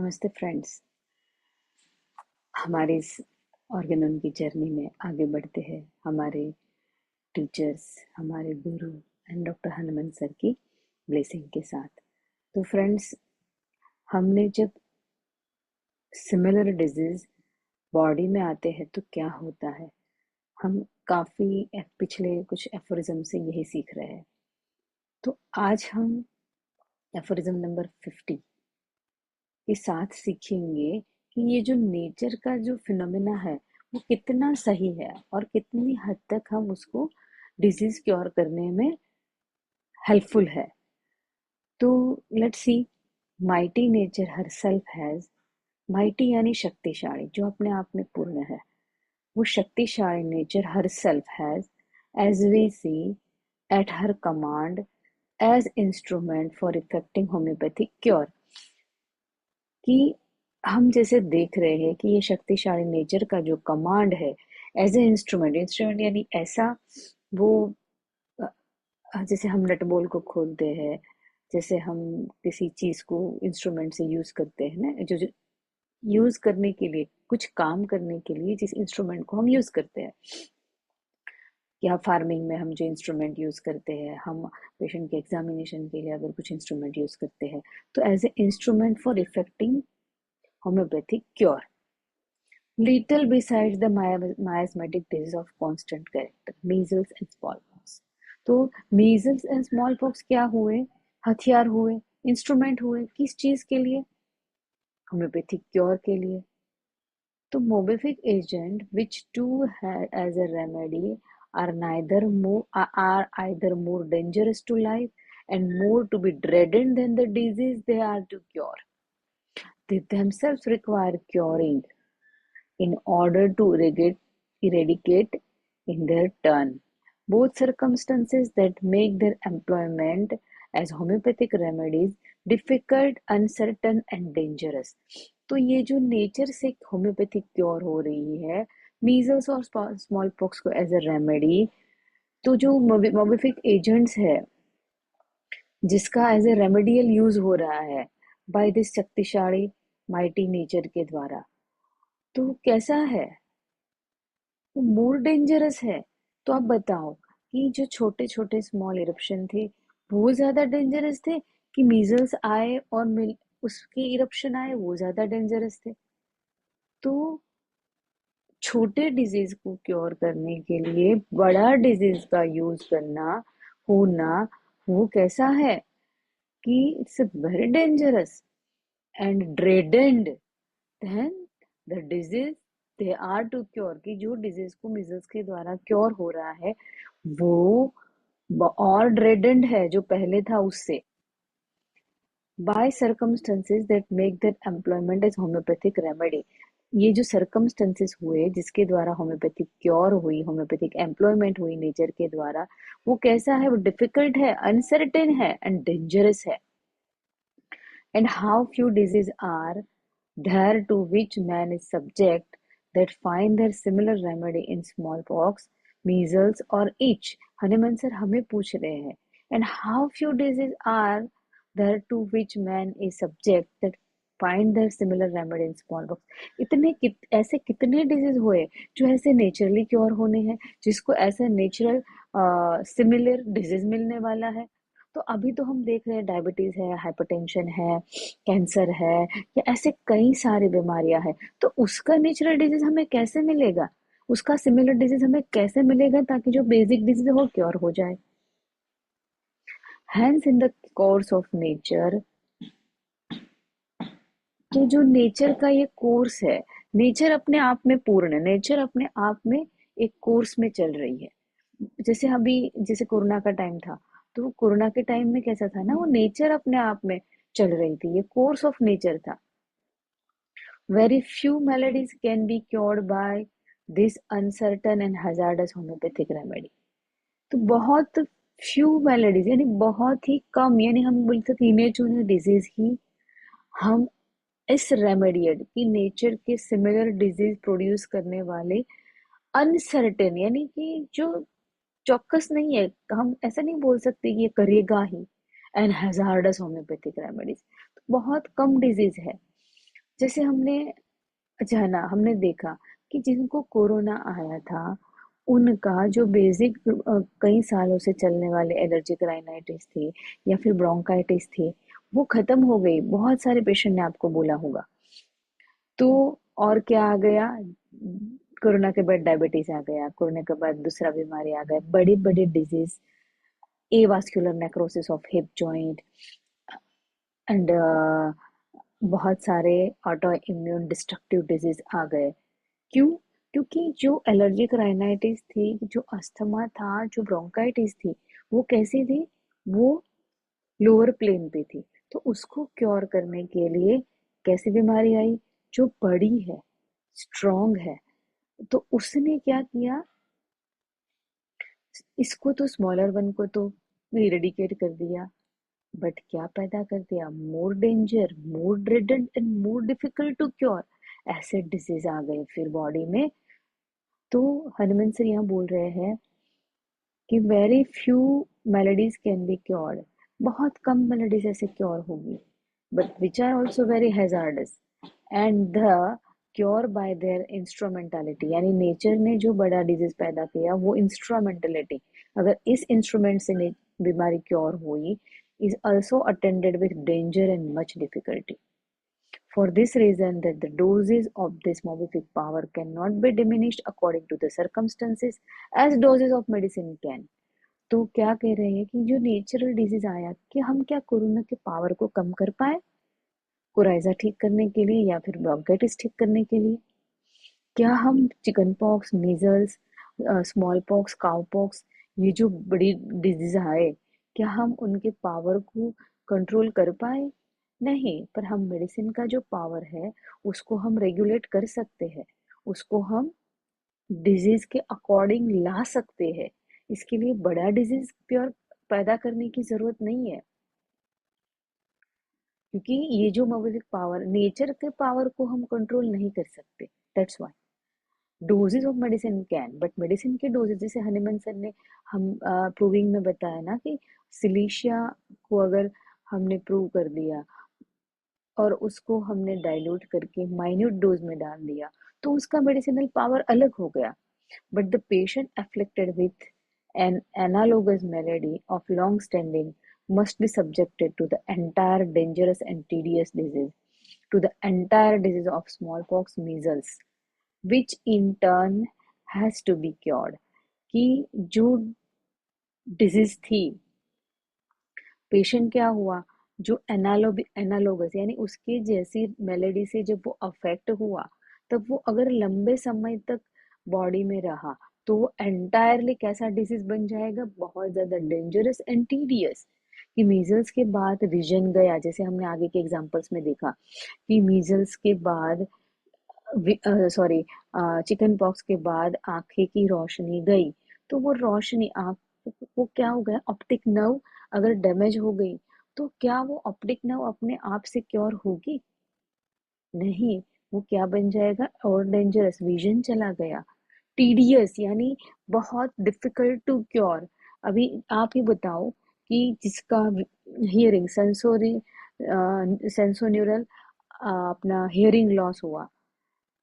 नमस्ते फ्रेंड्स। हमारी इस ऑर्गेनोन की जर्नी में आगे बढ़ते हैं हमारे टीचर्स, हमारे गुरु एंड डॉक्टर हनुमंत सर की ब्लेसिंग के साथ। तो फ्रेंड्स, हमने जब सिमिलर डिजीज बॉडी में आते हैं तो क्या होता है, हम काफ़ी पिछले कुछ एफोरिज्म से यही सीख रहे हैं। तो आज हम एफोरिज्म नंबर 50 के साथ सीखेंगे कि ये जो नेचर का जो फिनोमेना है वो कितना सही है और कितनी हद तक हम उसको डिजीज क्योर करने में हेल्पफुल है। तो let's see, mighty nature herself has, mighty यानी शक्तिशाली, जो अपने आप में पूर्ण है, वो शक्तिशाली nature herself has as we see at her command as instrument for effecting homeopathic cure. कि हम जैसे देख रहे हैं कि ये शक्तिशाली नेचर का जो कमांड है एज ए इंस्ट्रूमेंट, इंस्ट्रूमेंट यानी ऐसा, वो जैसे हम नट बोल्ट को खोलते हैं, जैसे हम किसी चीज को इंस्ट्रूमेंट से यूज करते हैं ना, जो यूज करने के लिए, कुछ काम करने के लिए जिस इंस्ट्रूमेंट को हम यूज करते हैं, या फार्मिंग में हम जो इंस्ट्रूमेंट यूज करते हैं, हम पेशेंट के एग्जामिनेशन के लिए अगर कुछ इंस्ट्रूमेंट यूज करते हैं, तो as a instrument for effecting homeopathic cure, little besides the miasmatic disease of constant character, measles and smallpox। तो measles and smallpox क्या हुए? हथियार हुए, इंस्ट्रूमेंट हुए, किस चीज के लिए? होम्योपैथिक क्योर के लिए। तो मोबिफिक agent which do as a remedy are either more dangerous to life and more to be dreaded than the disease they are to cure. They themselves require curing in order to eradicate in their turn, both circumstances that make their employment as homeopathic remedies difficult, uncertain and dangerous। तो ये जो nature से homeopathic cure हो रही है, measles और small pox को as a remedy, तो जो मोबिफिक एजेंट्स है जिसका एज ए रेमेडियल यूज हो रहा है बाय दिस शक्तिशाली माइटी नेचर के द्वारा, तो कैसा है? वो मोर डेंजरस है। तो आप बताओ कि जो छोटे छोटे स्मॉल इरप्शन थे वो ज्यादा डेंजरस थे, कि मीजल्स आए और उसके इरप्शन आए वो ज्यादा डेंजरस थे? तो छोटे डिजीज को क्योर करने के लिए बड़ा डिजीज का यूज करना, होना, वो कैसा है कि it's very dangerous and dreaded than the disease they are to cure. कि जो डिजीज को मिजल्स के द्वारा क्योर हो रहा है वो और ड्रेडेंड है जो पहले था उससे, by circumstances that make that employment as homeopathic remedy. ये जो सर्कमस्टेंसेस हुए जिसके द्वारा होम्योपैथिक क्योर हुई, होम्योपैथिक एम्प्लॉयमेंट हुई नेचर के द्वारा, वो कैसा है? वो डिफिकल्ट है, अनसर्टेन है एंड डेंजरस है। And how few diseases are there to which man is subject that find their similar remedy in smallpox, measles or itch। Hanuman sir हमें पूछ रहे हैं, and how few diseases are there to which man is subject that find their similar remedy in smallpox। ऐसे कितने disease हुए जो ऐसे naturally cure होने हैं, जिसको ऐसा नेचुरल सिमिलर डिजीज मिलने वाला है? तो अभी तो हम देख रहे हैं डायबिटीज है, हाइपरटेंशन है, कैंसर है, या ऐसे कई सारी बीमारियां हैं। तो उसका नेचुरल डिजीज हमें कैसे मिलेगा? उसका सिमिलर डिजीज हमें कैसे मिलेगा ताकि जो बेसिक डिजीज है वो क्योर हो जाए? Hence in the course of nature, कि जो नेचर का ये कोर्स है, नेचर अपने आप में पूर्ण है, नेचर अपने आप में एक कोर्स में चल रही है। जैसे अभी, जैसे कोरोना का टाइम था, तो कोरोना के टाइम में कैसा था ना, वो नेचर अपने आप में चल रही थी, ये कोर्स ऑफ नेचर था। Very few maladies can be cured by this uncertain and hazardous homeopathic remedy. तो बहुत फ्यू मेलेडीज यानी बहुत ही कम, यानी हम बोल सकते इन्हें चुने डिजीज ही हम इस रेमेडियल की नेचर के सिमिलर डिजीज प्रोड्यूस करने वाले अनसर्टेन, यानी कि जो चौकस नहीं है, हम ऐसा नहीं बोल सकते कि ये करेगा ही, एंड हैजार्डस होम्योपैथिक रेमेडीज, तो बहुत कम डिजीज है जैसे हमने जाना, हमने देखा कि जिनको कोरोना आया था, उनका जो बेसिक कई सालों से चलने वाले एलर्जिक राइनाइटिस थी या फिर ब्रोंकाइटिस थी, वो खत्म हो गई। बहुत सारे पेशेंट ने आपको बोला होगा। तो और क्या आ गया? कोरोना के बाद डायबिटीज आ गया, कोरोना के बाद दूसरा बीमारी आ गया, बड़ी बड़ी disease, avascular necrosis of hip joint and बहुत सारे ऑटो इम्यून डिस्ट्रक्टिव डिजीज आ गए। क्यों? क्योंकि जो एलर्जिक राइनाइटिस थी, जो अस्थमा था, जो ब्रोंकाइटिस थी, वो कैसी थी? वो लोअर प्लेन पे थी। तो उसको क्योर करने के लिए कैसी बीमारी आई? जो बड़ी है, स्ट्रॉन्ग है। तो उसने क्या किया? इसको तो स्मॉलर वन को तो इरेडिकेट कर दिया, बट क्या पैदा कर दिया? More danger, more dreaded and more difficult to cure ऐसे डिजीज आ गए फिर बॉडी में। तो हनुमान सर यहाँ बोल रहे हैं कि very few maladies can be cured. बहुत कम मेलेडीज ऐसे क्योर होगी, but which are also very hazardous. And the cure by their instrumentality, यानी नेचर ने जो बड़ा डिजीज पैदा किया वो इंस्ट्रूमेंटलिटी, अगर इस इंस्ट्रूमेंट से बीमारी क्योर हुई, is also attended with danger and much difficulty. For this reason, that the doses of this morphic power cannot be diminished according to the circumstances as doses of medicine can. तो क्या कह रहे हैं कि जो natural disease आया, कि हम क्या कोरोना के पावर को कम कर पाए कोराइजा ठीक करने के लिए या फिर ब्रोंकाइटिस ठीक करने के लिए? क्या हम chicken pox, measles, small pox, cow pox, ये जो बड़ी डिजीज आए, क्या हम उनके पावर को कंट्रोल कर पाए? नहीं, पर हम मेडिसिन का जो पावर है उसको हम रेगुलेट कर सकते हैं, उसको हम डिजीज के अकॉर्डिंग ला सकते हैं। इसके लिए बड़ा डिजीज प्योर पैदा करने की जरूरत नहीं है, क्योंकि ये जो मौलिक पावर, नेचर के पावर को हम कंट्रोल नहीं कर सकते। That's why doses of medicine can, but medicine के डोजेज, जैसे हनीमन सर ने हम प्रूविंग में बताया ना कि सिलिशिया को अगर हमने प्रूव कर दिया और उसको हमने डाइल्यूट करके माइन्यूट डोज में डाल दिया, तो उसका मेडिसिनल पावर अलग हो गया। But the patient afflicted with an analogous malady of long standing must be subjected to the entire dangerous and tedious disease, to the entire disease of smallpox, measles, which in turn has to be cured. कि जो disease थी, patient क्या हुआ? जो analogous यानी उसके जैसी melody से जब वो अफेक्ट हुआ, तब वो अगर लंबे समय तक बॉडी में रहा, तो वो एंटायरली कैसा डिजीज बन जाएगा? बहुत ज्यादा डेंजरस एंड टीडियस। कि मीजल्स के बाद विजन गया, जैसे हमने आगे के एग्जांपल्स में देखा कि मीजल्स के बाद, सॉरी, चिकन पॉक्स के बाद आंखें की रोशनी गई, तो वो रोशनी आंख, वो क्या हो गया? ऑप्टिक नर्व अगर डैमेज हो गई, तो क्या वो ऑप्टिक नर्व अपने आप से क्योर होगी? नहीं, वो क्या बन जाएगा? और डेंजरस, विजन चला गया, टीडियस यानी बहुत डिफिकल्ट टू क्योर। अभी आप ही बताओ कि जिसका हियरिंग सेंसोरी सेंसोन्यूरल अपना हियरिंग लॉस हुआ,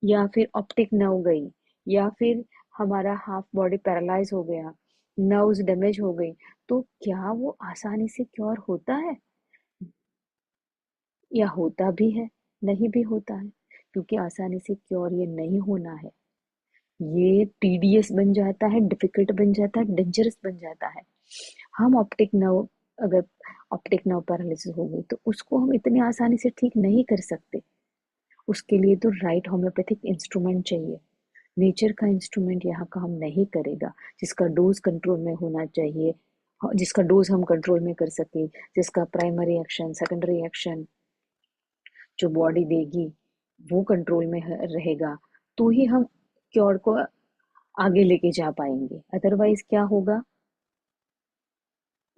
या फिर ऑप्टिक नर्व गई, या फिर हमारा हाफ बॉडी पैरालाइज हो गया, नर्व्स डैमेज हो गई, तो क्या वो आसानी से क्योर होता है? या होता भी है? नहीं भी होता है, क्योंकि आसानी से क्योर ये नहीं होना है। ये टीडियस बन जाता है, डिफिकल्ट बन जाता है, डेंजरस बन जाता है। हम ऑप्टिक नर्व, अगर ऑप्टिक नर्व पैरालिसिस हो गई, तो उसको हम इतनी आसानी से ठीक नहीं कर सकते। उसके लिए तो राइट होम्योपैथिक इंस्ट्रूमेंट चाहिए। नेचर का इंस्ट्रूमेंट यहाँ काम नहीं करेगा। जिसका डोज कंट्रोल में होना चाहिए, जिसका डोज हम कंट्रोल में कर सके, जिसका प्राइमरी एक्शन, सेकेंडरी एक्शन जो बॉडी देगी वो कंट्रोल में रहेगा, तो ही हम क्योर को आगे लेके जा पाएंगे। अदरवाइज क्या होगा?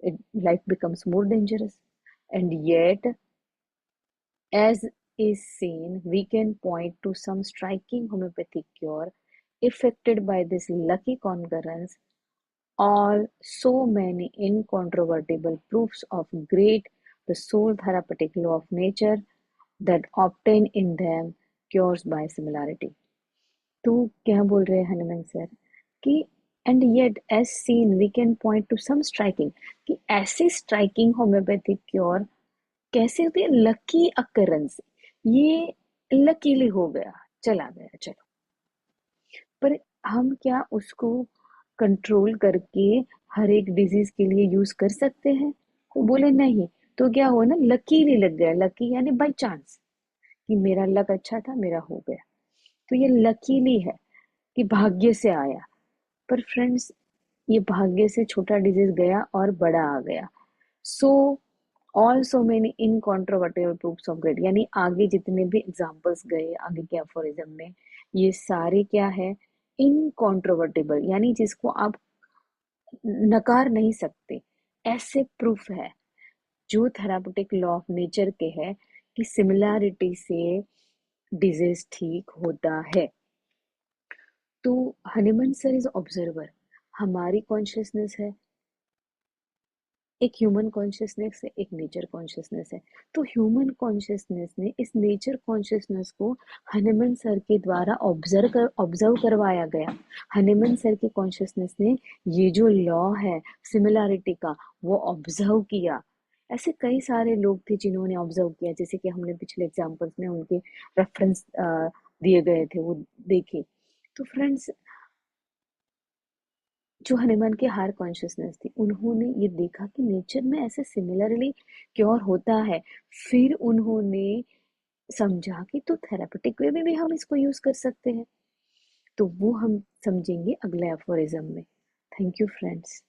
Life becomes more dangerous. And yet, as is seen, we can point to some striking homeopathic cure effected by this lucky concurrence, all so many incontrovertible proofs of great the sole therapeutic law of nature that obtain in them cures by similarity. तो क्या बोल रहे हैं Hahnemann sir कि and yet as seen we can point to some striking, कि ऐसे striking homeopathic cure कैसे होती है, लकी अकरेंस, ये लकीली हो गया, चला गया, चलो। पर हम क्या उसको कंट्रोल करके हर एक डिजीज के लिए यूज कर सकते हैं? तो बोले नहीं। तो क्या हुआ ना, लकीली लग गया, लकी यानी बाई चांस, कि मेरा लक अच्छा था, मेरा हो गया। तो ये लकीली है कि भाग्य से आया। पर फ्रेंड्स, ये भाग्य से छोटा डिजीज गया और बड़ा आ गया। So also many incontrovertible proofs of grade, यानी आगे जितने भी एग्जाम्पल्स गए आगे के अफोरिज्म में, ये सारे क्या है, इनकॉन्ट्रोवर्टेबल, यानी जिसको आप नकार नहीं सकते, ऐसे प्रूफ है जो थेरापेटिक लॉ ऑफ नेचर के है कि सिमिलैरिटी से डिजीज ठीक होता है। तो हनीमन सर इज ऑब्जर्वर, हमारी कॉन्शियसनेस है, एक ह्यूमन कॉन्शियसनेस है, एक नेचर कॉन्शियसनेस है। तो ह्यूमन कॉन्शियसनेस ने इस नेचर कॉन्शियसनेस को हनीमन सर के द्वारा ऑब्जर्व करवाया गया। हनीमन सर की कॉन्शियसनेस ने ये जो लॉ है सिमिलैरिटी का, वो ऑब्जर्व किया। ऐसे कई सारे लोग थे जिन्होंने ऑब्जर्व किया, जैसे कि हमने पिछले एग्जाम्पल्स में उनके रेफरेंस दिए गए थे, वो देखे। तो फ्रेंड्स, जो हनुमान की हायर कॉन्शियसनेस थी, उन्होंने ये देखा कि नेचर में ऐसे सिमिलरली क्योर होता है। फिर उन्होंने समझा कि तो थेरापेटिक वे में भी हम इसको यूज कर सकते हैं। तो वो हम समझेंगे अगले अफोरिज्म में। Thank you friends.